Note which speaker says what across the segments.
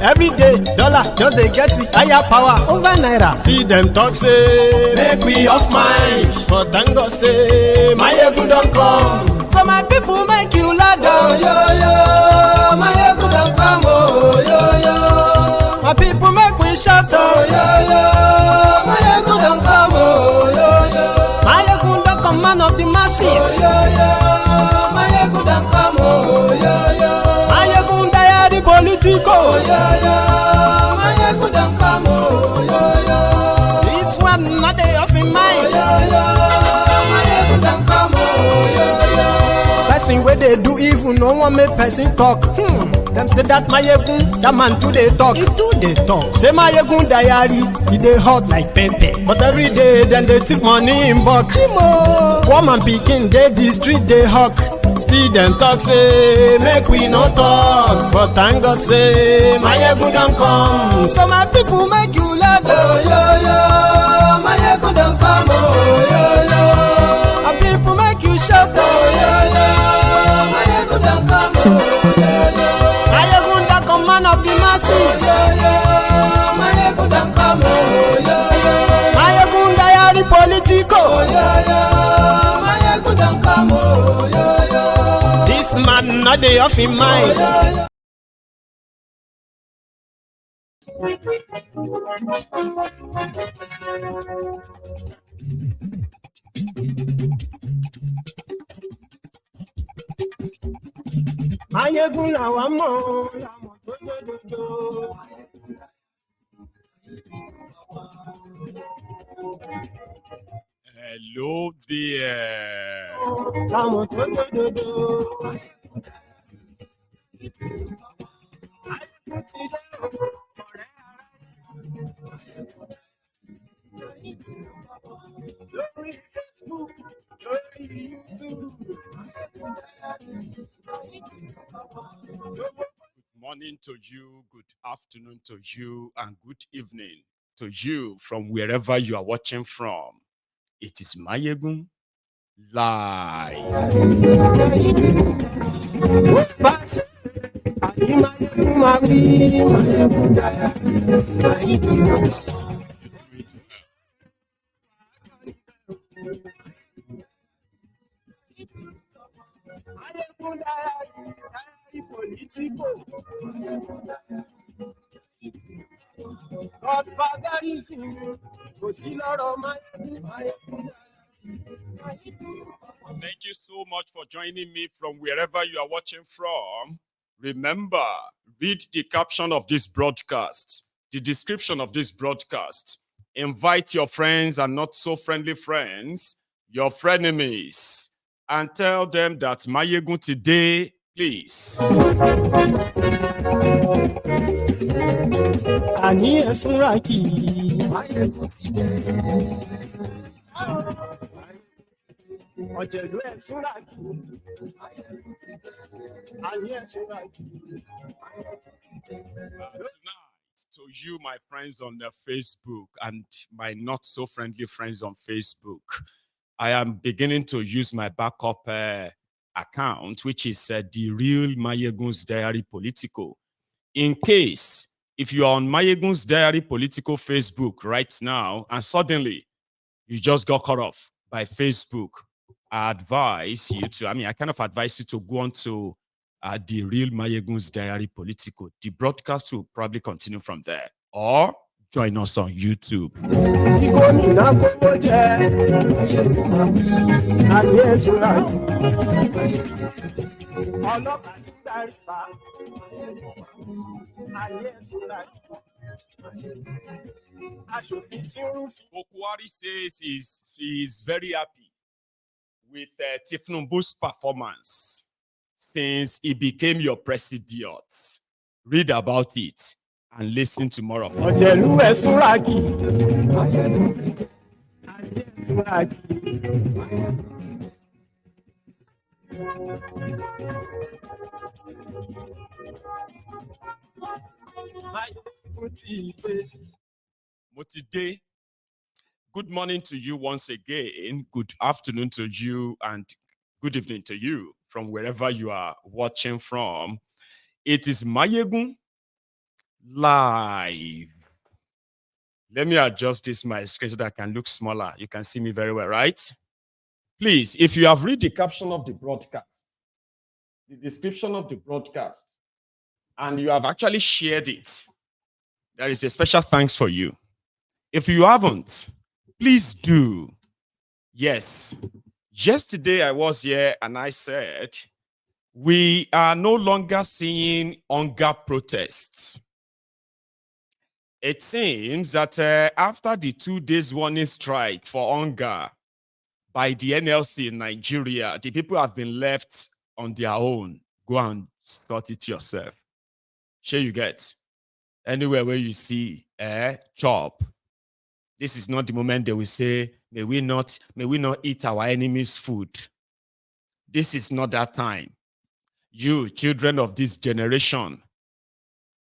Speaker 1: Every day, dollar just they get it higher power over naira. Still them talk say make we off mind, but thank God say Mayegun don come. So my people make you ladder, yo yo. Mayegun don come, oh yo yo. My people make we shout, oh yo yo. Mayegun don come, oh yo yo. Mayegun don come, man of the masses, oh yo yo. Mayegun don come, oh yo yo. Mayegun diary politico, oh yo yo. Mayegun don come, oh yo yo. This one not dey off in mind, oh yo yo. Mayegun don come, oh yo yo. Person wey dey do evil no wan make person talk. Them say that Mayegun, that man too dey talk. He too dey talk. Say Mayegun diary, he dey hot like pepper. But every day, then they take money in bulk. Woman pikin dey the street dey hawk. Still them talk say make we no talk. But thank God say Mayegun don come. So my people make you laugh, oh yo yo. Mayegun don come, oh yo yo. My people make you shout, oh yo yo. Mayegun don come, oh yo yo. Man of the masses, Mayegun don come, oh yo yo. Mayegun diary politico, oh yo yo. Mayegun don come, oh yo yo. This man not dey off in mind. Mayegun làwa mọ̀, làmọ̀ tó dodo.
Speaker 2: Hello there.
Speaker 1: Làmọ̀ tó dodo. Lórí Facebook, lórí YouTube.
Speaker 2: Good morning to you, good afternoon to you, and good evening to you from wherever you are watching from. It is Mayegun Live. Thank you so much for joining me from wherever you are watching from. Remember, read the caption of this broadcast, the description of this broadcast. Invite your friends and not so friendly friends, your frenemies, and tell them that Mayegun today, please. To you, my friends on the Facebook and my not so friendly friends on Facebook, I am beginning to use my backup account, which is the real Mayegun's Diary Politico. In case, if you are on Mayegun's Diary Politico Facebook right now, and suddenly you just got cut off by Facebook, I advise you to, I kind of advise you to go on to the real Mayegun's Diary Politico. The broadcast will probably continue from there. Or join us on YouTube. Buhari says he is very happy with Tinubu's performance since he became your president. Read about it and listen tomorrow. Motide, good morning to you once again. Good afternoon to you and good evening to you from wherever you are watching from. It is Mayegun live. Let me adjust this my screen so that I can look smaller. You can see me very well, right? Please, if you have read the caption of the broadcast, the description of the broadcast, and you have actually shared it, there is a special thanks for you. If you haven't, please do. Yes. Yesterday I was here and I said, we are no longer seeing hunger protests. It seems that after the 2 days warning strike for hunger by the NLC in Nigeria, the people have been left on their own. Go and sort it yourself. Sure you get. Anywhere where you see chop. This is not the moment they will say, may we not eat our enemy's food. This is not that time. You, children of this generation,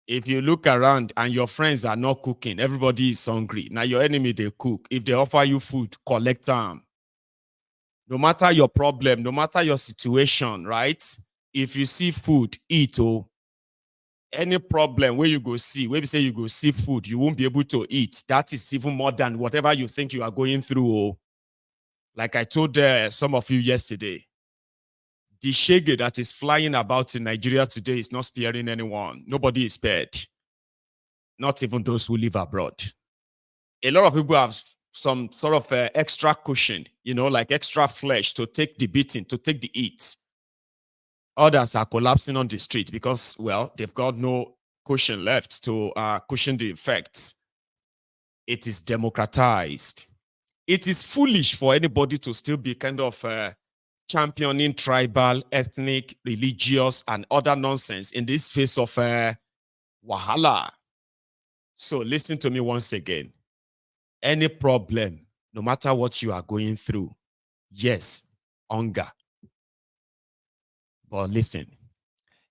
Speaker 2: if you look around and your friends are not cooking, everybody is hungry. Now your enemy, they cook. If they offer you food, collect them. No matter your problem, no matter your situation, right? If you see food, eat. Oh, any problem where you go see, where we say you go see food, you won't be able to eat. That is even more than whatever you think you are going through. Oh. Like I told some of you yesterday, the shege that is flying about in Nigeria today is not sparing anyone. Nobody is spared. Not even those who live abroad. A lot of people have some sort of extra cushion, like extra flesh to take the beating, to take the heat. Others are collapsing on the street because, well, they've got no cushion left to cushion the effects. It is democratized. It is foolish for anybody to still be kind of championing tribal, ethnic, religious, and other nonsense in this face of wahala. So listen to me once again. Any problem, no matter what you are going through, yes, hunger. But listen,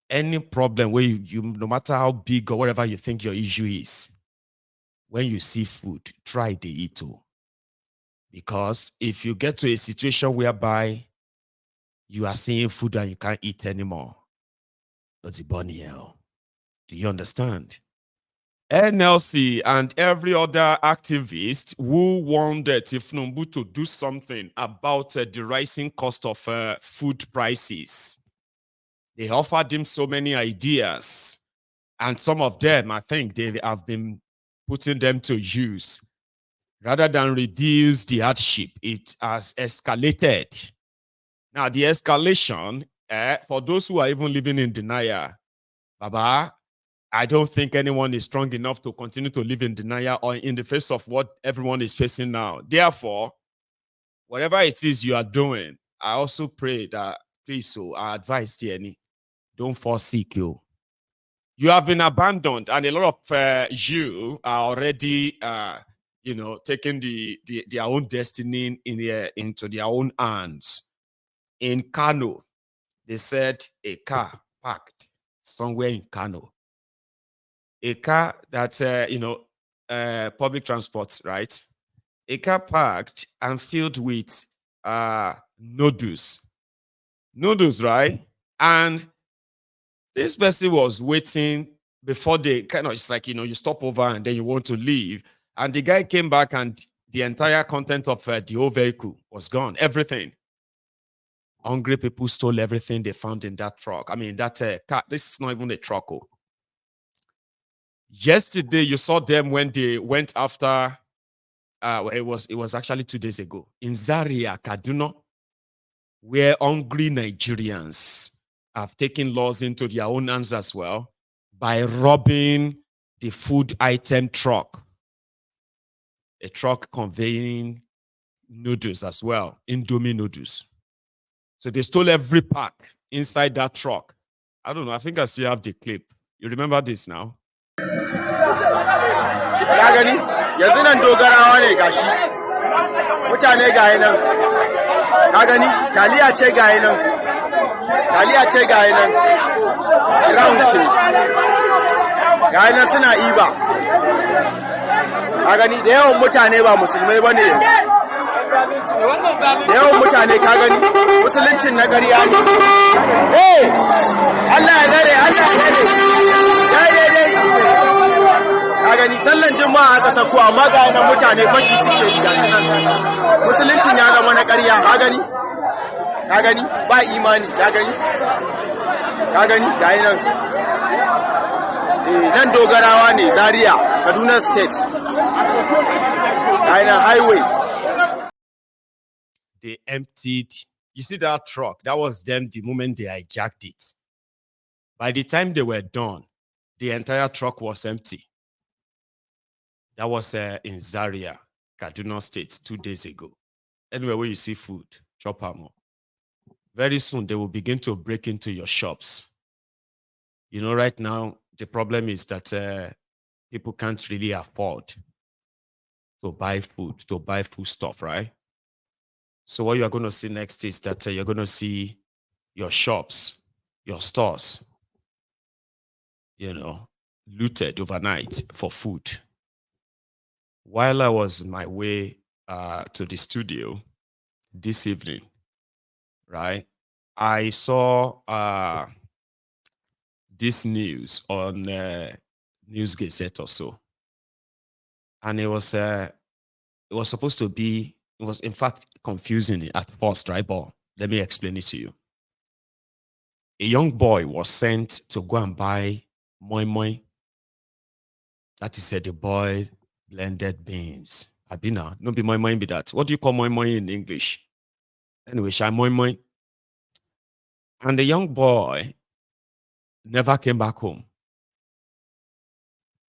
Speaker 2: any problem where you no matter how big or whatever you think your issue is, when you see food, try to eat too. Because if you get to a situation whereby you are seeing food and you can't eat anymore, that's a bunny hell. Do you understand? NLC and every other activist who wanted Tinubu to do something about the rising cost of food prices. They offered him so many ideas, and some of them, I think, they have been putting them to use. Rather than reduce the hardship, it has escalated. Now, the escalation, for those who are even living in denial, Baba, I don't think anyone is strong enough to continue to live in denial or in the face of what everyone is facing now. Therefore, whatever it is you are doing, I also pray that, please, so I advise Tierney, don't forsake you. You have been abandoned, and a lot of you are already, taking their own destiny into their own hands. In Kano, they said a car parked somewhere in Kano. A car that's, public transport, right? A car parked and filled with noodles. Noodles, right? And this person was waiting before they kind of, it's like, you stop over and then you want to leave. And the guy came back and the entire content of the whole vehicle was gone. Everything. Hungry people stole everything they found in that truck. I mean, that car, this is not even a truck. Oh. Yesterday, you saw them when they went after, it was actually 2 days ago, in Zaria, Kaduna, where hungry Nigerians have taken laws into their own hands as well by robbing the food item truck. A truck conveying noodles as well, Indomie noodles. So they stole every pack inside that truck. I don't know, I think I still have the clip. You remember this now?
Speaker 3: Taliya ce ga nan round ce ga nan suna iba ka gani da yawan mutane ba musulmai bane da yawan mutane ka gani musuluncin na gariya ne Allah ya dare dai aka sako amma ga yana mutane fashi suke yi gashi nan musuluncin ya zama na ƙarya ka gani ba imani ka gani ga nan nan dogarawa ne Zaria Kaduna State ga nan highway.
Speaker 2: They emptied, you see that truck, that was them the moment they hijacked it. By the time they were done, the entire truck was empty. That was in Zaria, Kaduna State, 2 days ago. Anyway, where you see food, chop them. Very soon, they will begin to break into your shops. You know, right now, the problem is that people can't really afford to buy food, stuff, right? So what you are going to see next is that you're going to see your shops, your stores, you know, looted overnight for food. While I was on my way to the studio this evening, right, I saw this news on News Gazette or so. And it was supposed to be, it was in fact confusing at first, right? But let me explain it to you. A young boy was sent to go and buy moi moi. That is the boy blended beans. Abina, no be moi moi be that. What do you call moi moi in English? Anyway, shy moi moi. And the young boy never came back home.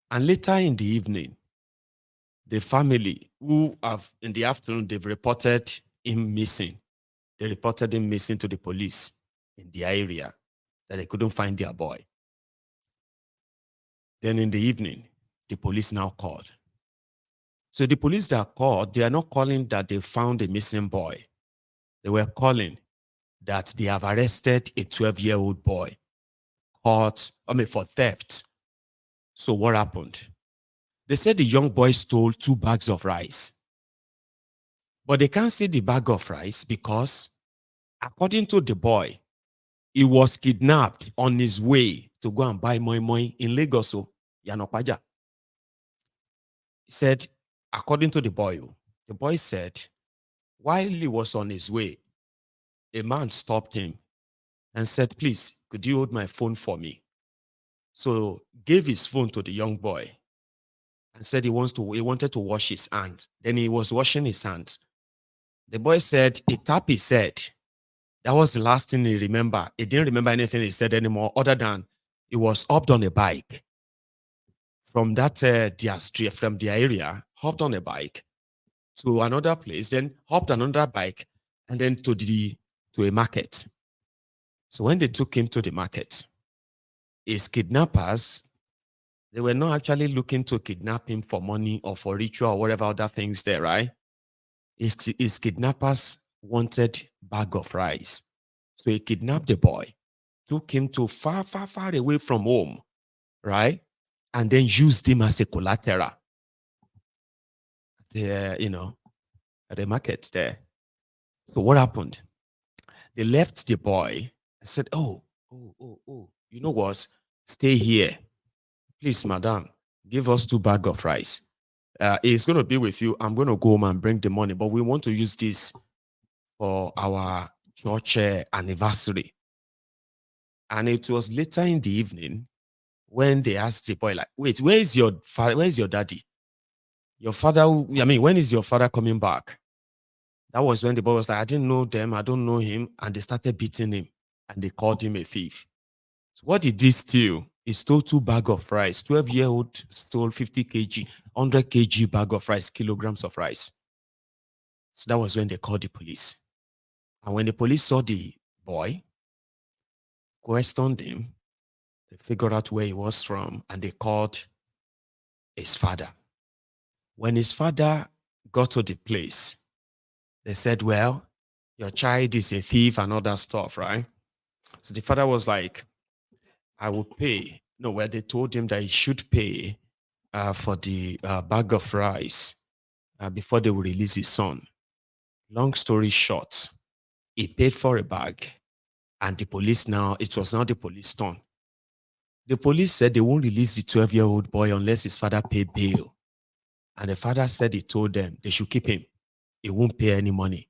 Speaker 2: And later in the evening, the family who have in the afternoon, they've reported him missing. They reported him missing to the police in the area that they couldn't find their boy. Then in the evening, the police now called. So the police that called, they are not calling that they found a missing boy. They were calling that they have arrested a 12-year-old boy caught, for theft. So what happened? They said the young boy stole 2 bags of rice. But they can't see the bag of rice because, according to the boy, he was kidnapped on his way to go and buy moi moi in Lagos, Yanopaja. He said, according to the boy said, while he was on his way, a man stopped him and said, please, could you hold my phone for me? So gave his phone to the young boy and said he wanted to wash his hands. Then he was washing his hands. The boy said, he tapped his head. That was the last thing he remembered. He didn't remember anything he said anymore other than he was hopped on a bike from that their street, from their area, hopped on a bike to another place, then hopped another bike, and then to a market. So when they took him to the market, his kidnappers, they were not actually looking to kidnap him for money or for ritual or whatever other things there, right? His kidnappers wanted bag of rice. So he kidnapped the boy, took him to far, far, far away from home, right? And then used him as a collateral. At the market there. So what happened? They left the boy and said, oh, you know what? Stay here. Please, madam, give us 2 bags of rice. It's going to be with you. I'm going to go home and bring the money, but we want to use this for our church anniversary. And it was later in the evening when they asked the boy, like, wait, where is your father? Where is your daddy? Your father, when is your father coming back? That was when the boy was like, I didn't know them, I don't know him. And they started beating him and they called him a thief. So what did he steal? He stole 2 bags of rice. 12-year-old stole 50 kg, 100 kg bag of rice, kilograms of rice. So that was when they called the police. And when the police saw the boy, questioned him, they figured out where he was from, and they called his father. When his father got to the place, they said, well, your child is a thief and all that stuff, right? So the father was like, I will pay. No, where they told him that he should pay for the bag of rice before they will release his son. Long story short, he paid for a bag, and it was now the police turn. The police said they won't release the 12-year-old boy unless his father paid bail. And the father said he told them they should keep him. He won't pay any money.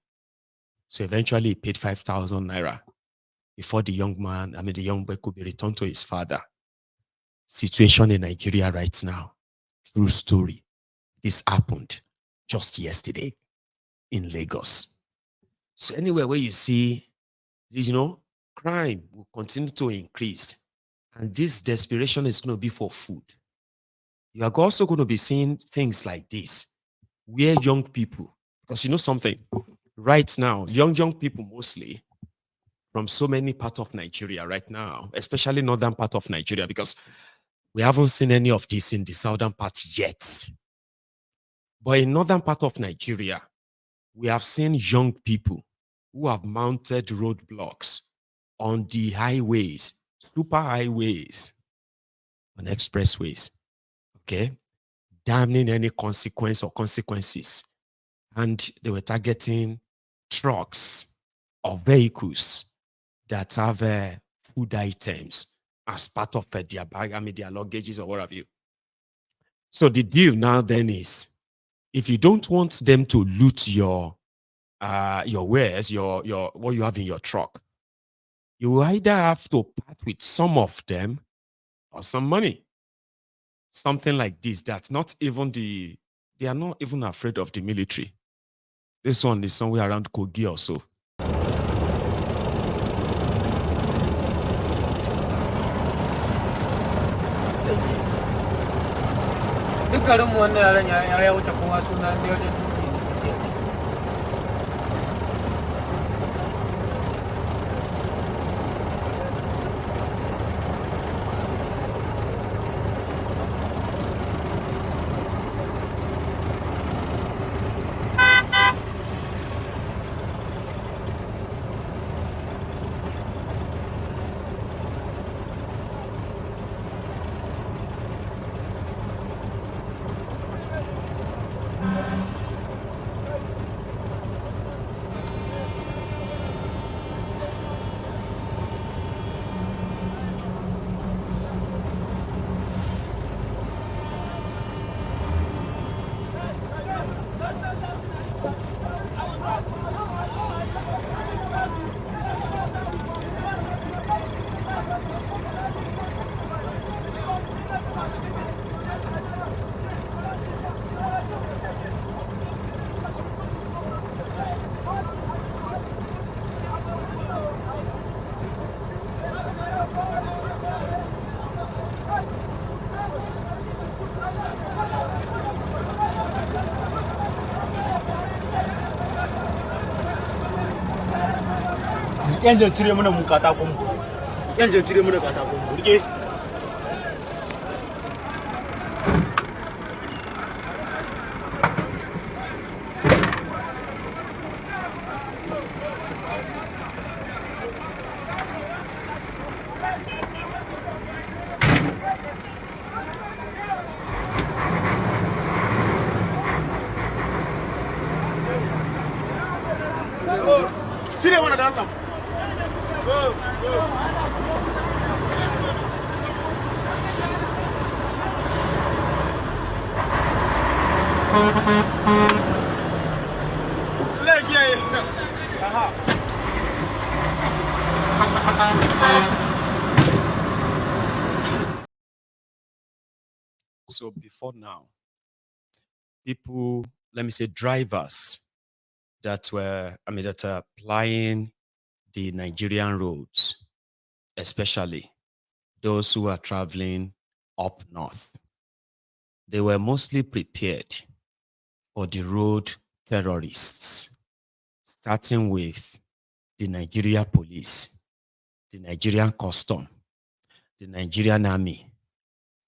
Speaker 2: So eventually he paid 5,000 naira before the young boy could be returned to his father. Situation in Nigeria right now. True story. This happened just yesterday in Lagos. So anywhere where you see, crime will continue to increase. And this desperation is going to be for food. You are also going to be seeing things like this, where young people, because you know something, right now, young people mostly from so many parts of Nigeria right now, especially northern part of Nigeria, because we haven't seen any of this in the southern part yet. But in northern part of Nigeria, we have seen young people who have mounted roadblocks on the highways, super highways, on expressways, okay, damning any consequence or consequences. And they were targeting trucks or vehicles that have food items as part of their bag, their luggages or what have you. So the deal now then is, if you don't want them to loot your wares, your what you have in your truck, you will either have to part with some of them or some money. Something like this, that's not even they are not even afraid of the military. This one is somewhere around Kogi or so.
Speaker 3: Yan cire mana mu katakon mu. Yan cire mana katakon mu. Rike. Cire mana da Allah.
Speaker 2: So before now, people, let me say drivers that were, that are applying the Nigerian roads, especially those who are traveling up north, they were mostly prepared for the road terrorists, starting with the Nigeria police, the Nigerian custom, the Nigerian army,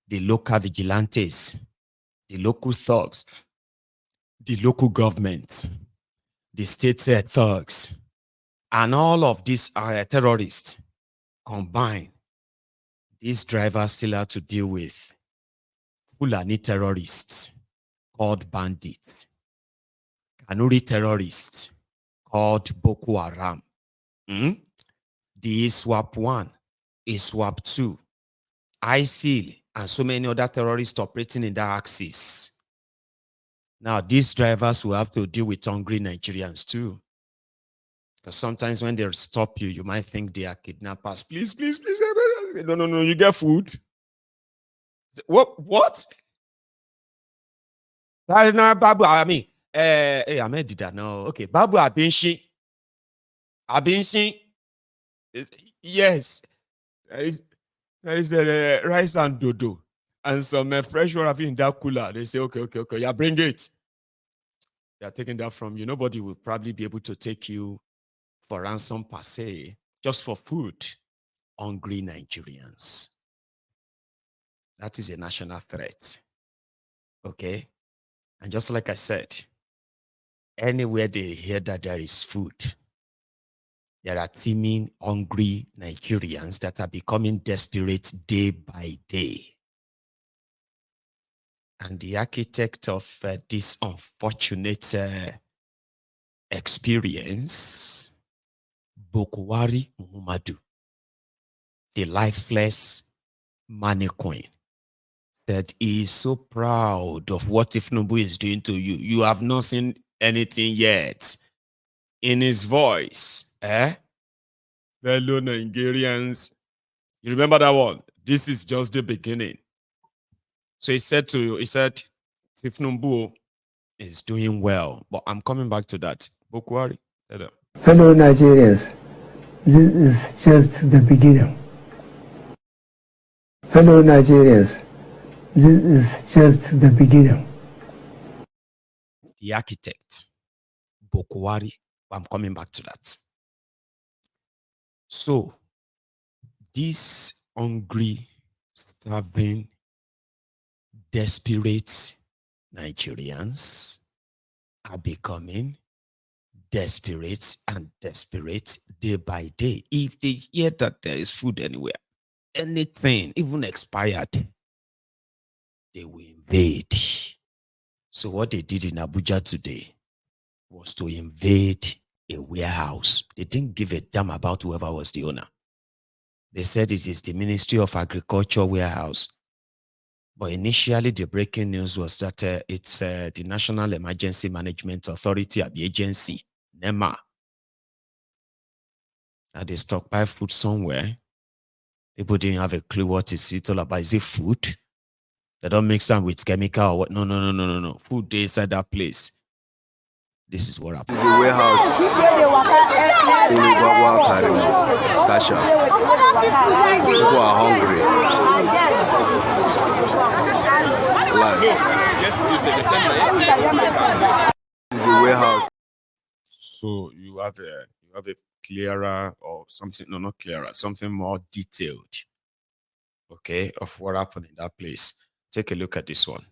Speaker 2: the local vigilantes, the local thugs, the local government, the state thugs, and all of these terrorists combined. These drivers still have to deal with Fulani terrorists called bandits, Kanuri terrorists called Boko Haram, the ISWAP 1, ISWAP 2, ISIL, and so many other terrorists operating in that axis. Now, these drivers will have to deal with hungry Nigerians too. Because sometimes when they stop you, you might think they are kidnappers. Please, please, please. No, you get food. What? Babu, I mean, hey, I did that. No, okay. Babu Abinshi. Yes. There is rice and dodo and some fresh water in that cooler. They say, okay. Yeah, bring it. They are taking that from you. Nobody will probably be able to take you for ransom per se, just for food. Hungry Nigerians. That is a national threat. Okay? And just like I said, anywhere they hear that there is food, there are teeming, hungry Nigerians that are becoming desperate day by day. And the architect of this unfortunate experience, Buhari Muhammadu, the lifeless mannequin, said he is so proud of what Tinubu is doing to you. You have not seen anything yet. In his voice, fellow Nigerians, you remember that one? This is just the beginning. So he said, Tinubu is doing well, but I'm coming back to that. Buhari,
Speaker 4: fellow Nigerians, this is just the beginning. Fellow Nigerians, this is just the beginning.
Speaker 2: The architect, Buhari, I'm coming back to that. So, these hungry, starving, desperate Nigerians are becoming desperate and desperate day by day. If they hear that there is food anywhere, anything, even expired, they will invade. So what they did in Abuja today was to invade a warehouse. They didn't give a damn about whoever was the owner. They said it is the Ministry of Agriculture warehouse. But initially, the breaking news was that it's the National Emergency Management Authority, the agency, NEMA. That they stockpile food somewhere. People didn't have a clue what is it all about. Is it food? They don't mix them with chemical or what? No. Food inside that place. This is what happened.
Speaker 5: This is the warehouse in Igwagwa, Tasha. People are hungry. This is the warehouse.
Speaker 2: So you have a clearer or something, no, not clearer, something more detailed, okay, of what happened in that place. Take a look at this one.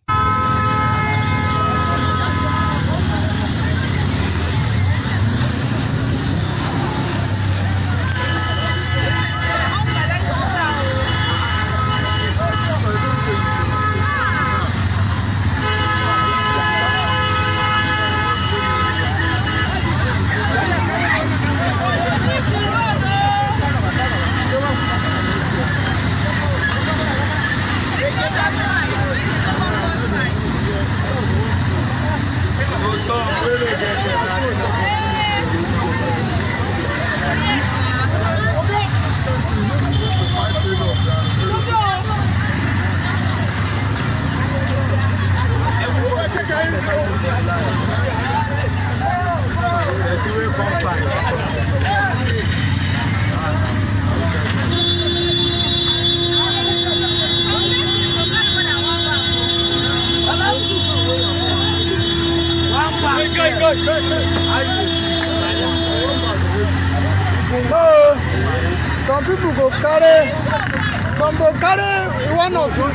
Speaker 6: Some people go carry, some go carry one or two.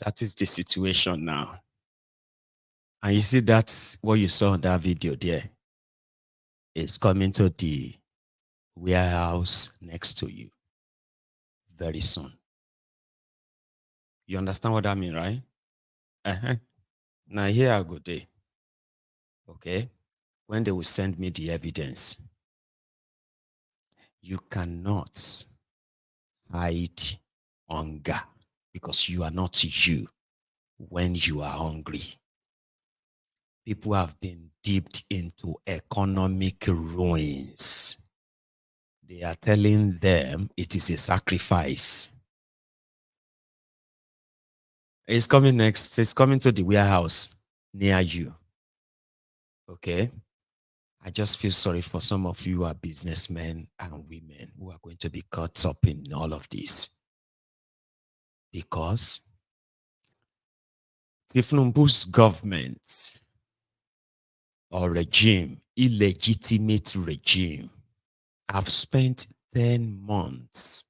Speaker 2: That is the situation now. And you see that's what you saw in that video there. It's coming to the warehouse next to you very soon. You understand what I mean, right? Now here I go there. Okay. When they will send me the evidence, you cannot hide hunger because you are not you when you are hungry. People have been dipped into economic ruins. They are telling them it is a sacrifice. It's coming next. It's coming to the warehouse near you. Okay. I just feel sorry for some of you who are businessmen and women who are going to be caught up in all of this. Because Tinubu's government or regime, illegitimate regime, have spent 10 months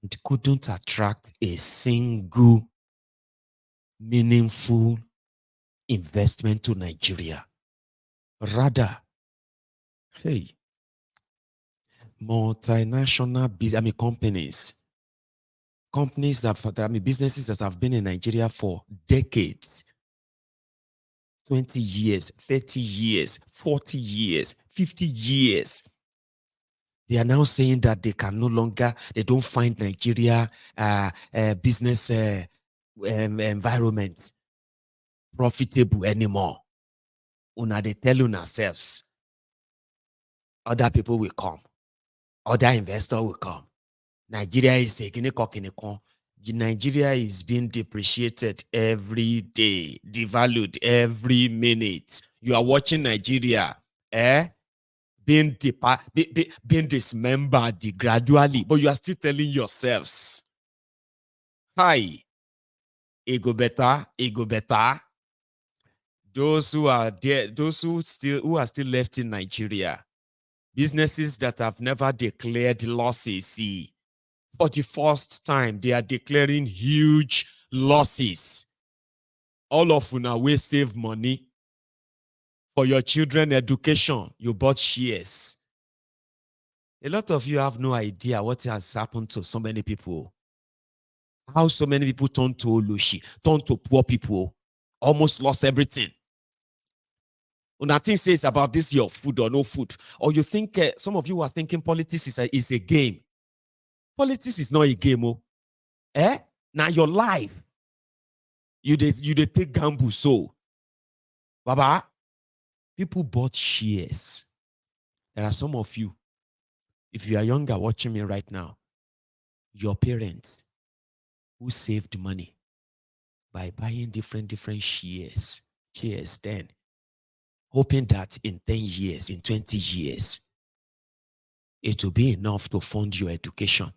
Speaker 2: and couldn't attract a single meaningful investment to Nigeria. Rather, hey, multinational companies businesses that have been in Nigeria for decades, 20 years, 30 years, 40 years, 50 years. They are now saying that they don't find Nigeria business environment profitable anymore. Una they tell una selves, other people will come, other investors will come. Nigeria is Nigeria is being depreciated every day, devalued every minute. You are watching Nigeria, being dismembered gradually, but you are still telling yourselves, hi, ego better. Those who are there, who are still left in Nigeria, businesses that have never declared losses, see, for the first time, they are declaring huge losses. All of you now will save money for your children's education. You bought shares. A lot of you have no idea what has happened to so many people. How so many people turned to Olushi, turned to poor people, almost lost everything. Nothing says about this, your food or no food. Or you think, some of you are thinking politics is a game. Politics is not a game. Now your life, you did take gamble. So, Baba, people bought shares. There are some of you, if you are younger watching me right now, your parents who saved money by buying different shares then, hoping that in 10 years, in 20 years, it will be enough to fund your education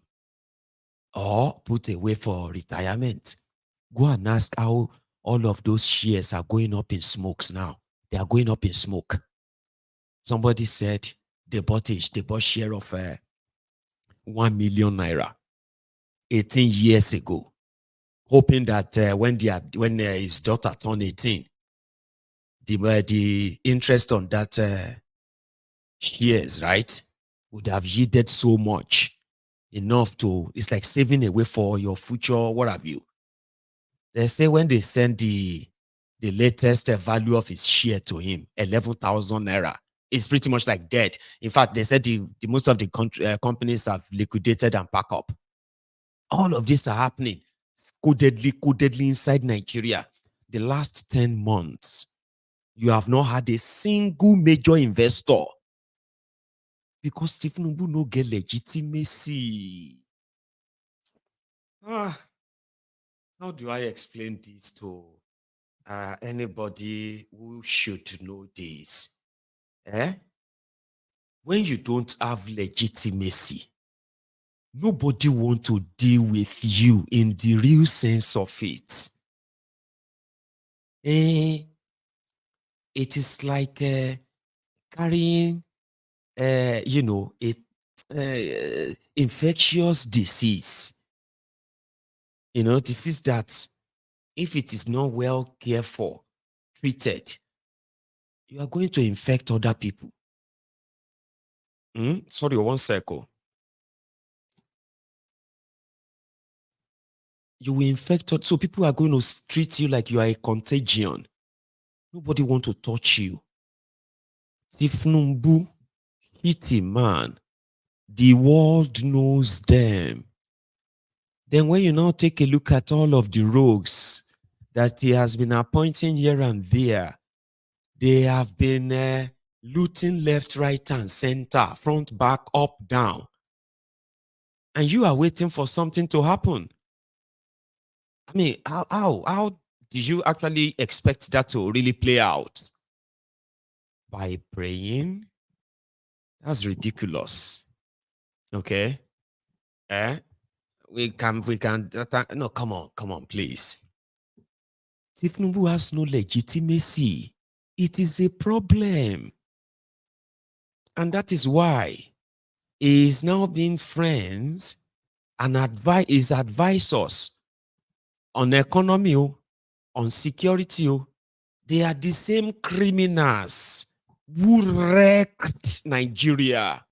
Speaker 2: or put away for retirement. Go and ask how all of those shares are going up in smokes now. They are going up in smoke. Somebody said they bought share of 1 million naira 18 years ago, hoping that when his daughter turned 18, the interest on that shares, right, would have yielded so much, enough to, it's like saving away for your future, what have you. They say when they send the latest value of his share to him, 11,000 naira, it's pretty much like dead. In fact, they said the most of the companies have liquidated and pack up. All of this are happening codedly inside Nigeria. The last 10 months, you have not had a single major investor because Tinubu no get legitimacy. How do I explain this to anybody who should know this? When you don't have legitimacy, nobody wants to deal with you in the real sense of it. It is like carrying, infectious disease. Disease that if it is not well cared for, treated, you are going to infect other people. Sorry, 1 second. You will infect, so people are going to treat you like you are a contagion. Nobody want to touch you. Tinubu, hitty man, the world knows them. Then when you now take a look at all of the rogues that he has been appointing here and there, they have been looting left, right, and center, front, back, up, down. And you are waiting for something to happen. I mean, how did you actually expect that to really play out? By praying? That's ridiculous. Okay? We can, no, come on, please. Tinubu has no legitimacy. It is a problem. And that is why he is now being friends and his advisors on economy, on security. They are the same criminals who wrecked Nigeria.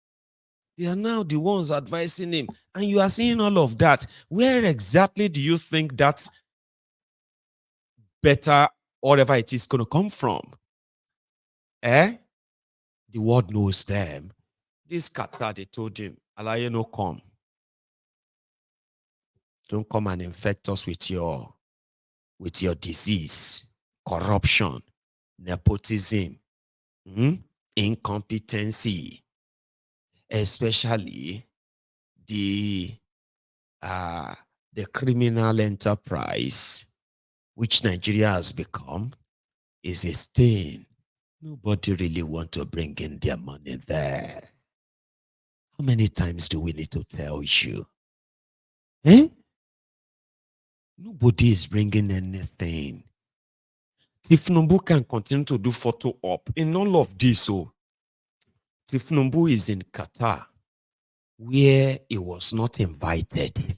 Speaker 2: They are now the ones advising him. And you are seeing all of that. Where exactly do you think that's better, whatever it is, going to come from? The world knows them. This Qatar, they told him, Alaye, no come. Don't come and infect us with your disease, corruption, nepotism, incompetency, especially the criminal enterprise which Nigeria has become is a stain. Nobody really want to bring in their money there. How many times do we need to tell you? Nobody is bringing anything. Tinubu can continue to do photo op in all of this. So Tinubu is in Qatar, where he was not invited.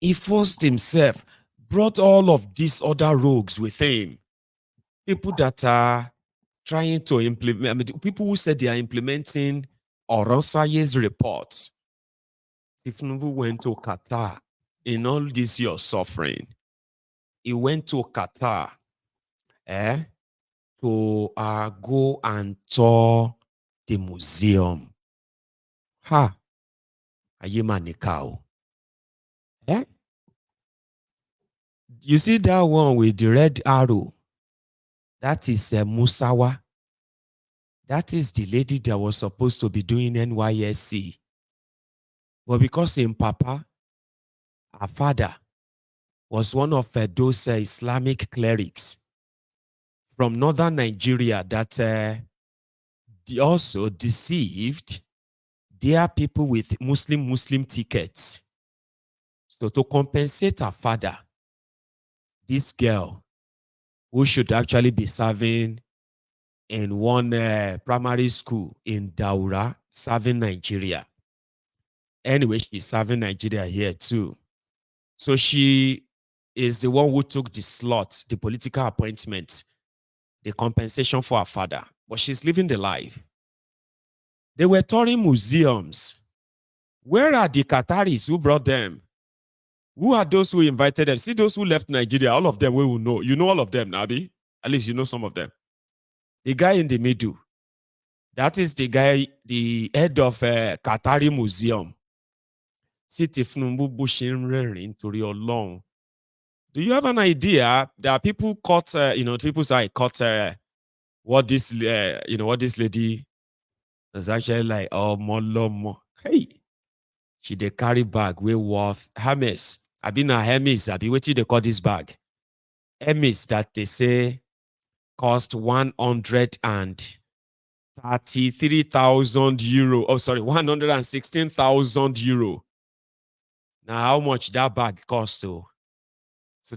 Speaker 2: He forced himself, brought all of these other rogues with him. People that are trying to implement, I mean, people who said they are implementing Oronsaye's report. Tinubu went to Qatar in all this your suffering. He went to Qatar to go and tour the museum. Ayemanikao. You see that one with the red arrow? That is Musawa. That is the lady that was supposed to be doing NYSC. But because in Papa, her father was one of those Islamic clerics from northern Nigeria that also deceived their people with Muslim tickets. So to compensate her father, this girl, who should actually be serving in one primary school in Daura, serving Nigeria. Anyway, she's serving Nigeria here too. So she is the one who took the slot, the political appointment, the compensation for her father. But she's living the life. They were touring museums. Where are the Qataris who brought them? Who are those who invited them? See those who left Nigeria, all of them we will know. You know all of them, Nabi. At least you know some of them. The guy in the middle, that is the guy, the head of Qatari Museum. See Tinubu Bushin Tori Olong. Do you have an idea? There are people caught, people say caught what this lady is actually like, oh, molomo. Hey, she dey carry bag we worth Hermes. I been a Hermes. I be waiting to call this bag. Hermes that they say cost 133,000 euro. Oh, sorry, 116,000 euro. Now, how much that bag cost? So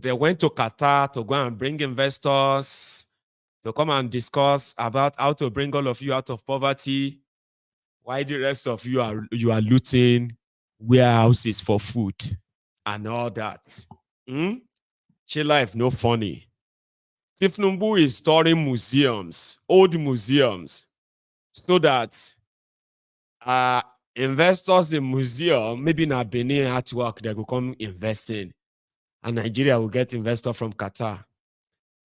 Speaker 2: they went to Qatar to go and bring investors to come and discuss about how to bring all of you out of poverty. Why the rest of you are looting warehouses for food and all that. She life no funny. Tinubu is touring museums, old museums, so that investors in museum, maybe in Benin artwork, they will come investing, and Nigeria will get investor from Qatar.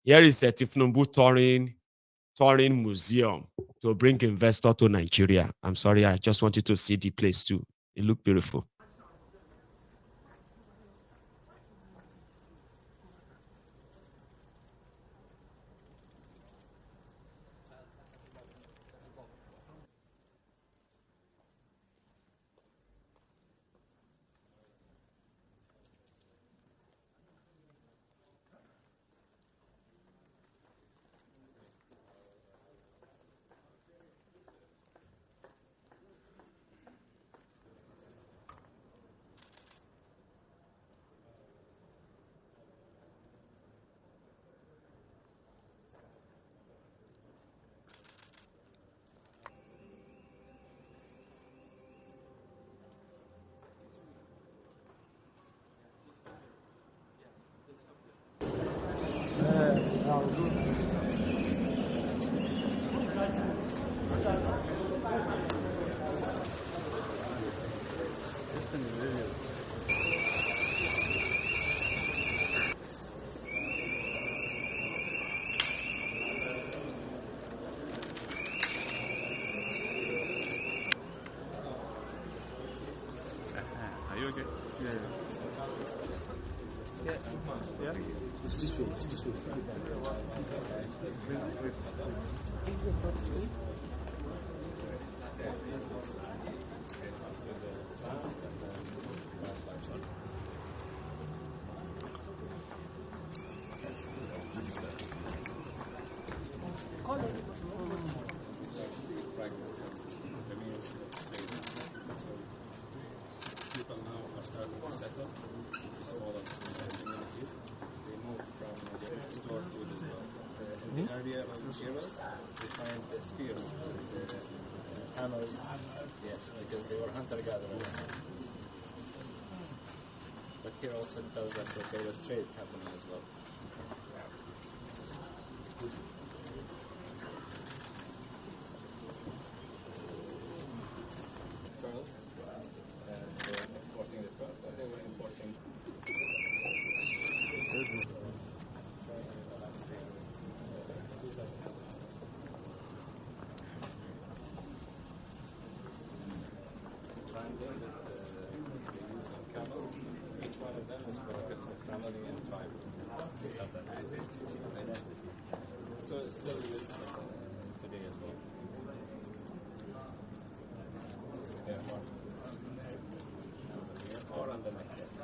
Speaker 2: Here is a Tinubu touring museum to bring investor to Nigeria. I'm sorry, I just want you to see the place too. It looked beautiful.
Speaker 7: Are you okay? Yeah. Yeah, I'm fine. Yeah? It's this way, it's this way.
Speaker 8: People now are starting to settle in smaller communities. They move from stored food as well. In the area of heroes, they find the spears, the hammers, yes, because they were hunter-gatherers. But here also tells us that there was trade happening as well. Pearls, and they were exporting the pearls, and they were importing. Branding that they use on camels. Each one of them is for a different family and tribe. They have that identity. So it's still used today as well. Yeah, or on the necklace.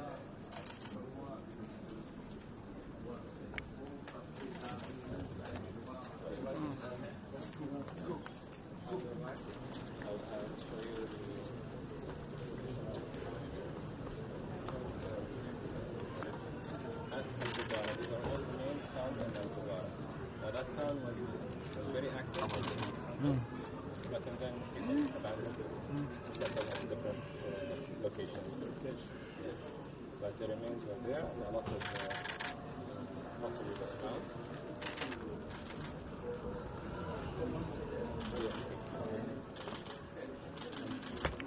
Speaker 8: I'll show you at Zanzibar. These are all the names found in Zanzibar. Now that town was very active, but and then people abandoned it, settled in different locations. Yes. But the remains were there, and a lot of pottery was found. Yes.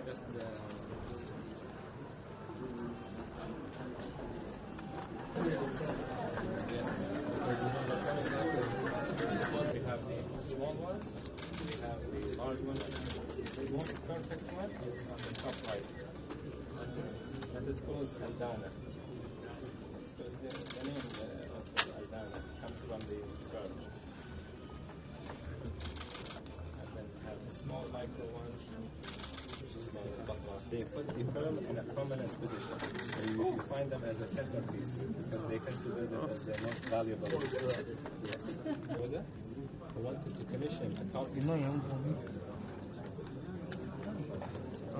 Speaker 8: Just we have the small ones, we have the large ones. The most perfect one is on the top right. That is called Aldana. So it's the name of Aldana comes from the pearl. And then we have the small micro ones, which is called Basra. They put the pearl in a prominent position. So you find them as a centerpiece because they consider them as the most valuable. Yes. I wanted to commission a copy.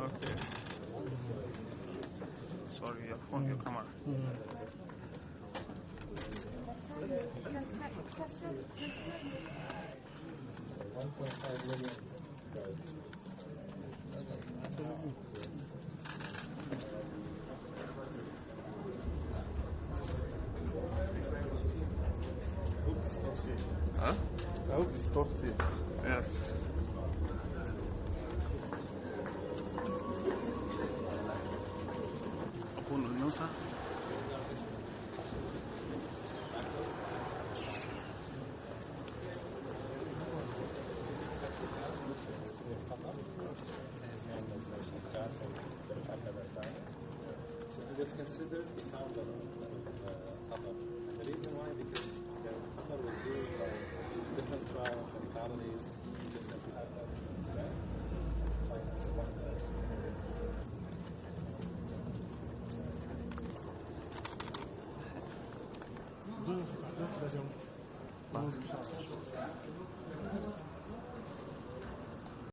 Speaker 7: Okay. Sorry, your phone, your camera.
Speaker 8: 1.5 million pearls.
Speaker 7: Huh?
Speaker 6: I hope it stops here.
Speaker 7: Yes. No, sir.
Speaker 8: So it was considered the founder of Qatar. The reason why, because Qatar was ruled by different tribes and families, different
Speaker 6: Don't let them.